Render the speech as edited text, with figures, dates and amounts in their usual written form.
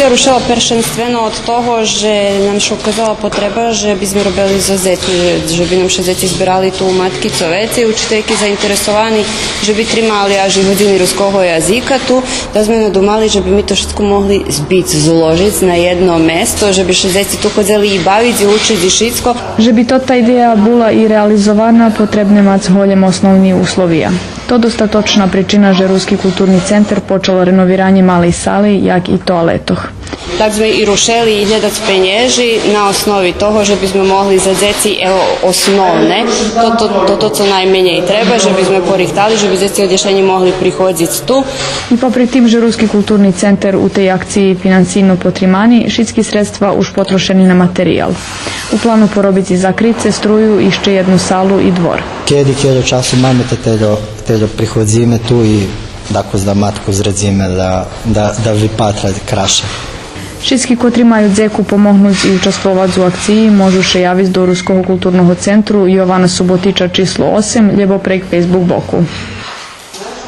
акція рушила першинствено від того, що нам ще казала потреба, щоб ми робили за зеці, щоб нам ще зеці збирали ту матки цовеці, учительки заінтересовані, щоб тримали аж і години руського язика tu, da smo nadumali, že bi mi to všetko mogli zbiť, zložiť na jedno mesto, že bi še zeci tu хоdzili i baviti, i učiti všetko. Že by ta ideja bila i realizovana, potrebne mať zholjem osnovni uslovija. To dostatočna pričina, že Ruski kulturni centar počelo renoviranje malih sali, jak i toaletoh. Tak sme i rušili i hľadať penježi na osnovi toho, že by sme mohli za deci osnovne, to co najmenej treba, že by sme porihtali, že by deci odješanje mogli prihodziť tu. I popri tim, že Ruski kulturni centar u tej akciji finansijno potrimani, šitski sredstva už potrošeni na materijal. U planu porobiti zakrice, struju, išće jednu salu i dvor. Kjedi času máme teda prihodzíme tu i tako da matku zredzíme da vypatra kraše. Všetky, kotri majú dzeku pomôcť i učestvovať u akciji, môžu še javiť do Ruského kultúrneho centru Jovana Subotiča číslo 8, lebo prek Facebook boku.